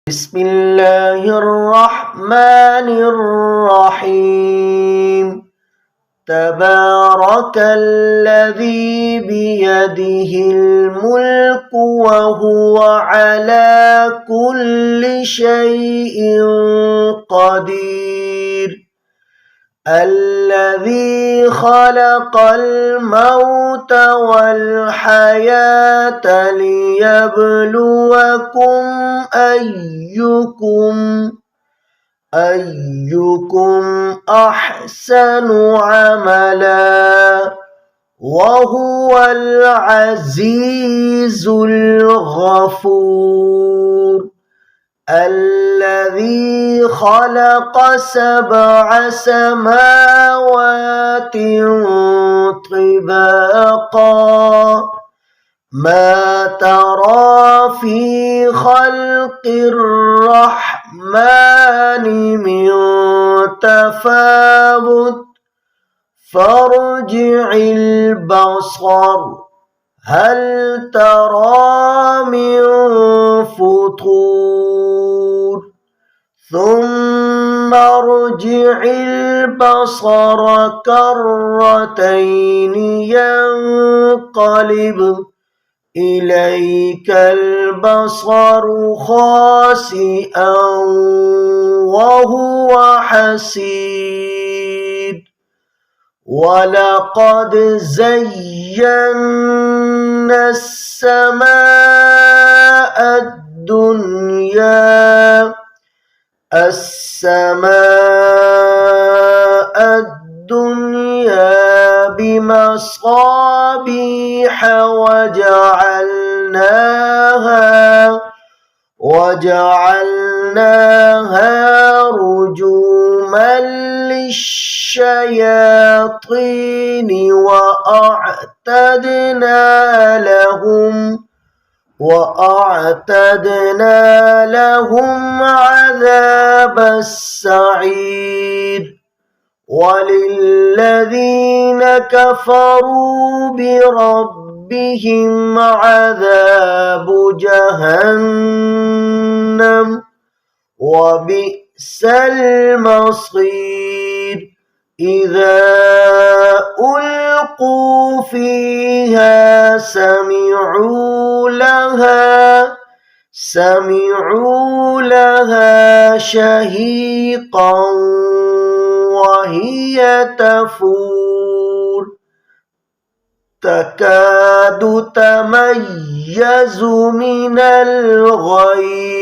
بسم الله الرحمن الرحيم تبارك الذي بيده الملك وهو على كل شيء قدير الذي خلق الموت والحياة ليبلوكم أيكم أحسن عملا وهو العزيز الغفور الذي خلق 7 سماوات طباقا ما ترى في خلق الرحمن من تفاوت فارجع البصر هل ترى من فطور ثم ارجع البصر كرتين ينقلب إليك البصر خاسئا وهو حسير ولقد زينا السماء الدنيا بمصابيح وجعلناها رجوما للشياطين وأعتدنا لهم عذاب السعير وللذين كفروا بربهم عذاب جهنم وبئس المصير إذا ألقوا فيها سمعوا لها شهيقا وهي تفور تكاد تميز من الغيظ